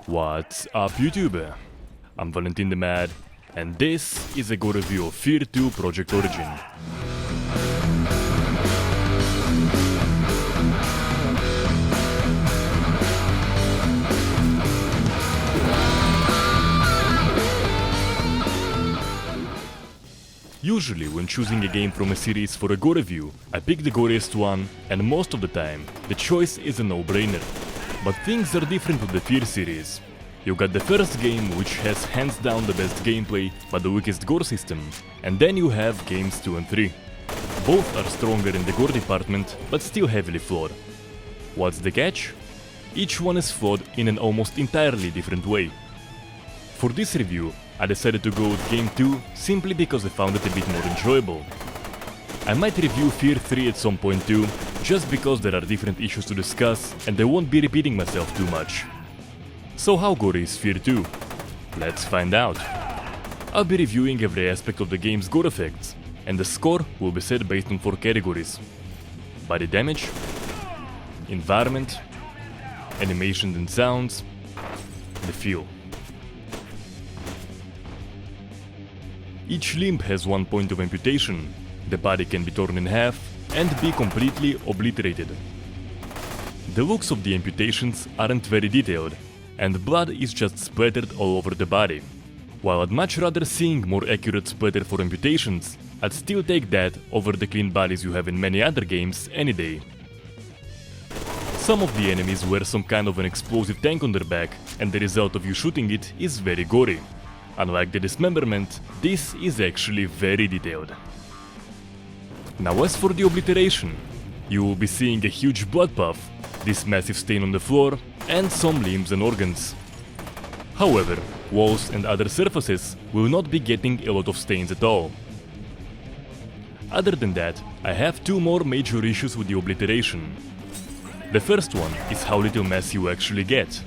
What's up YouTube? I'm Valentin the Mad, and this is a Gore review of F.E.A.R 2 Project Origin. Usually when choosing a game from a series for a Gore review, I pick the goriest one, and most of the time the choice is a no-brainer. But things are different with the F.E.A.R series. You got the first game, which has hands down the best gameplay but the weakest gore system, and then you have games 2 and 3. Both are stronger in the gore department but still heavily flawed. What's the catch? Each one is flawed in an almost entirely different way. For this review, I decided to go with game 2 simply because I found it a bit more enjoyable. I might review F.E.A.R 3 at some point too, just because there are different issues to discuss and I won't be repeating myself too much. So how gory is F.E.A.R 2? Let's find out. I'll be reviewing every aspect of the game's gore effects, and the score will be set based on 4 categories: body damage, environment, animations and sounds, the feel. Each limb has 1 point of amputation, the body can be torn in half and be completely obliterated. The looks of the amputations aren't very detailed, and blood is just splattered all over the body. While I'd much rather seeing more accurate splatter for amputations, I'd still take that over the clean bodies you have in many other games any day. Some of the enemies wear some kind of an explosive tank on their back, and the result of you shooting it is very gory. Unlike the dismemberment, this is actually very detailed. Now as for the obliteration, you will be seeing a huge blood puff, this massive stain on the floor, and some limbs and organs. However, walls and other surfaces will not be getting a lot of stains at all. Other than that, I have 2 more major issues with the obliteration. The first one is how little mess you actually get.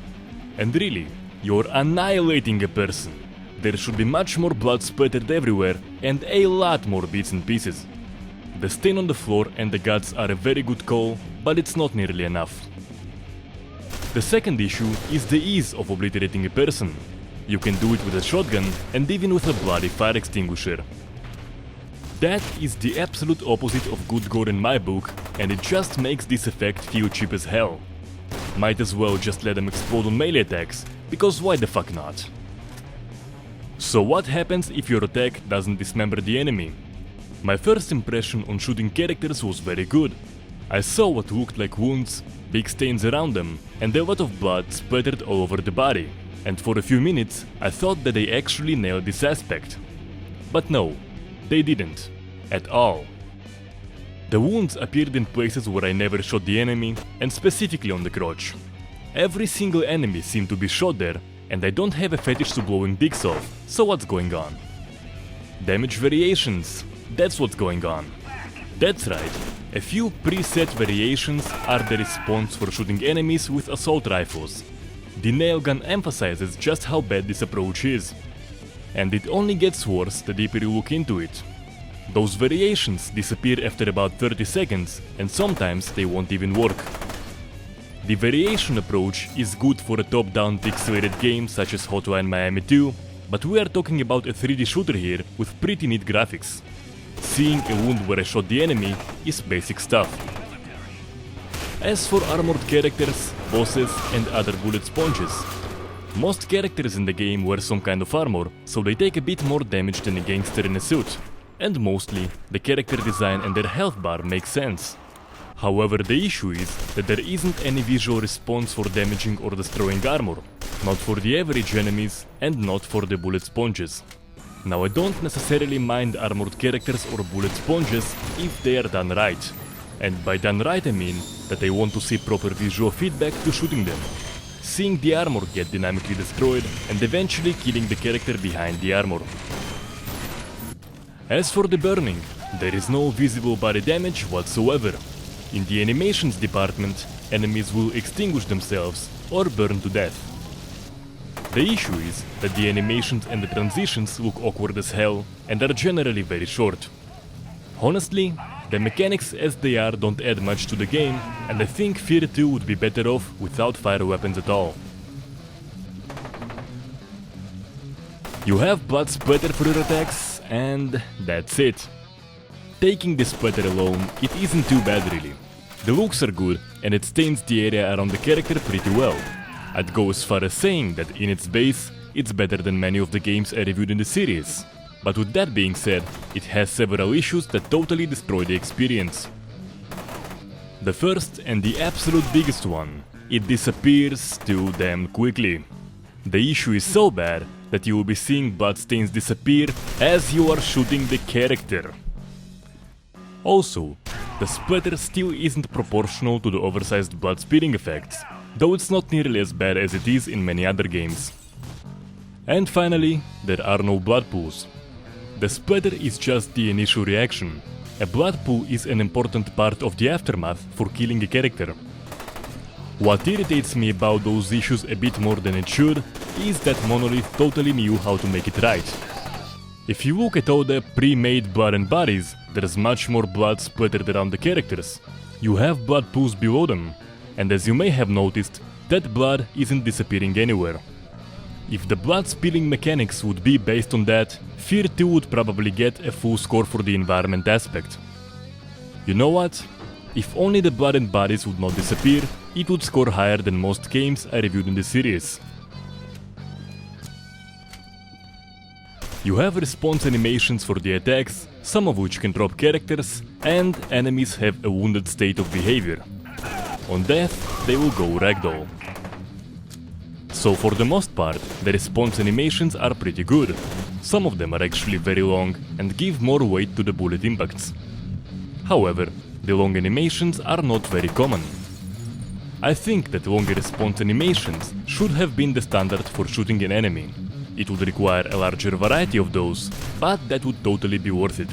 And really, you're annihilating a person. There should be much more blood splattered everywhere and a lot more bits and pieces. The stain on the floor and the guts are a very good call, but it's not nearly enough. The second issue is the ease of obliterating a person. You can do it with a shotgun and even with a bloody fire extinguisher. That is the absolute opposite of good gore in my book, and it just makes this effect feel cheap as hell. Might as well just let them explode on melee attacks, because why the fuck not? So what happens if your attack doesn't dismember the enemy? My first impression on shooting characters was very good. I saw what looked like wounds, big stains around them, and a lot of blood splattered all over the body, and for a few minutes I thought that they actually nailed this aspect. But no, they didn't. At all. The wounds appeared in places where I never shot the enemy, and specifically on the crotch. Every single enemy seemed to be shot there, and I don't have a fetish to blowing dicks off, so what's going on? Damage variations, that's what's going on. That's right, a few preset variations are the response for shooting enemies with assault rifles. The nail gun emphasizes just how bad this approach is. And it only gets worse the deeper you look into it. Those variations disappear after about 30 seconds, and sometimes they won't even work. The variation approach is good for a top-down pixelated game such as Hotline Miami 2, but we are talking about a 3D shooter here with pretty neat graphics. Seeing a wound where I shot the enemy is basic stuff. As for armored characters, bosses and other bullet sponges, most characters in the game wear some kind of armor, so they take a bit more damage than a gangster in a suit, and mostly the character design and their health bar makes sense. However, the issue is that there isn't any visual response for damaging or destroying armor, not for the average enemies and not for the bullet sponges. Now I don't necessarily mind armored characters or bullet sponges if they are done right. And by done right I mean that I want to see proper visual feedback to shooting them. Seeing the armor get dynamically destroyed and eventually killing the character behind the armor. As for the burning, there is no visible body damage whatsoever. In the animations department, enemies will extinguish themselves or burn to death. The issue is that the animations and the transitions look awkward as hell and are generally very short. Honestly, the mechanics as they are don't add much to the game, and I think F.E.A.R 2 would be better off without fire weapons at all. You have blood splatter for your attacks, and that's it. Taking the splatter alone, it isn't too bad really. The looks are good, and it stains the area around the character pretty well. I'd go as far as saying that in its base, it's better than many of the games I reviewed in the series. But with that being said, it has several issues that totally destroy the experience. The first and the absolute biggest one, it disappears too damn quickly. The issue is so bad that you will be seeing bloodstains disappear as you are shooting the character. Also, the splatter still isn't proportional to the oversized blood spitting effects, though it's not nearly as bad as it is in many other games. And finally, there are no blood pools. The splatter is just the initial reaction. A blood pool is an important part of the aftermath for killing a character. What irritates me about those issues a bit more than it should is that Monolith totally knew how to make it right. If you look at all the pre-made blood and bodies, there's much more blood splattered around the characters. You have blood pools below them, and as you may have noticed, that blood isn't disappearing anywhere. If the blood spilling mechanics would be based on that, F.E.A.R 2 would probably get a full score for the environment aspect. You know what? If only the blood and bodies would not disappear, it would score higher than most games I reviewed in the series. You have response animations for the attacks, some of which can drop characters, and enemies have a wounded state of behavior. On death, they will go ragdoll. So for the most part, the response animations are pretty good. Some of them are actually very long and give more weight to the bullet impacts. However, the long animations are not very common. I think that longer response animations should have been the standard for shooting an enemy. It would require a larger variety of those, but that would totally be worth it.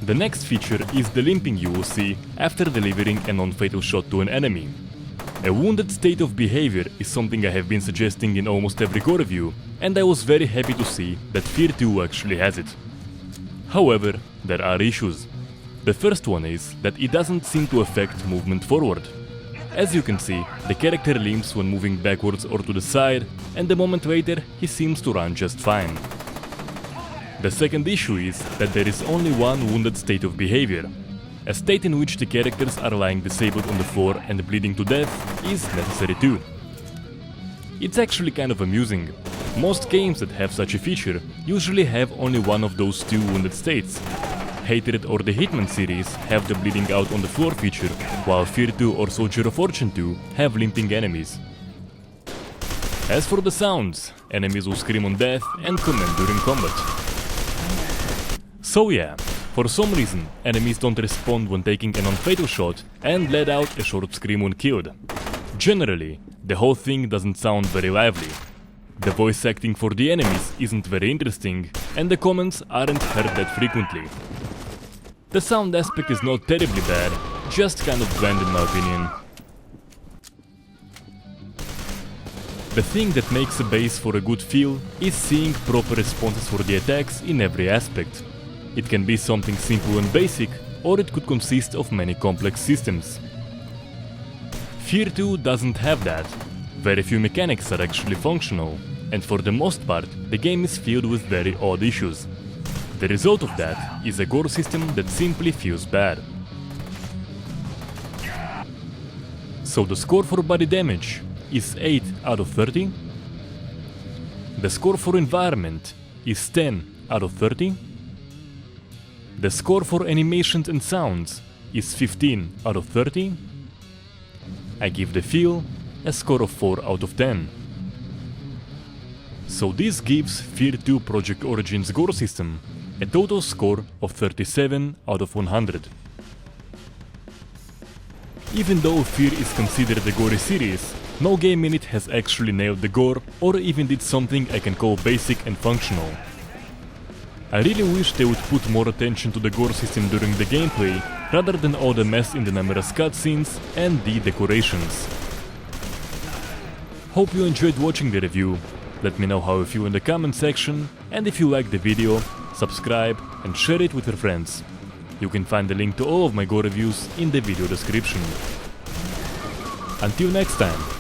The next feature is the limping you will see after delivering a non-fatal shot to an enemy. A wounded state of behavior is something I have been suggesting in almost every Gore review, and I was very happy to see that F.E.A.R 2 actually has it. However, there are issues. The first one is that it doesn't seem to affect movement forward. As you can see, the character limps when moving backwards or to the side, and a moment later he seems to run just fine. The second issue is that there is only one wounded state of behavior. A state in which the characters are lying disabled on the floor and bleeding to death is necessary too. It's actually kind of amusing. Most games that have such a feature usually have only one of those two wounded states. Hatred or the Hitman series have the bleeding out on the floor feature, while F.E.A.R 2 or Soldier of Fortune 2 have limping enemies. As for the sounds, enemies will scream on death and command during combat. So yeah, for some reason enemies don't respond when taking a non-fatal shot and let out a short scream when killed. Generally, the whole thing doesn't sound very lively. The voice acting for the enemies isn't very interesting, and the comments aren't heard that frequently. The sound aspect is not terribly bad, just kind of bland in my opinion. The thing that makes a base for a good feel is seeing proper responses for the attacks in every aspect. It can be something simple and basic, or it could consist of many complex systems. F.E.A.R 2 doesn't have that. Very few mechanics are actually functional, and for the most part, the game is filled with very odd issues. The result of that is a gore system that simply feels bad. So the score for body damage is 8 out of 30. The score for environment is 10 out of 30. The score for animations and sounds is 15 out of 30. I give the feel a score of 4 out of 10. So this gives F.E.A.R 2 Project Origins gore system a total score of 37 out of 100. Even though F.E.A.R is considered a gory series, no game in it has actually nailed the gore or even did something I can call basic and functional. I really wish they would put more attention to the gore system during the gameplay, rather than all the mess in the numerous cutscenes and the decorations. Hope you enjoyed watching the review. Let me know how you feel in the comment section, and if you liked the video, subscribe and share it with your friends. You can find the link to all of my Gore reviews in the video description. Until next time!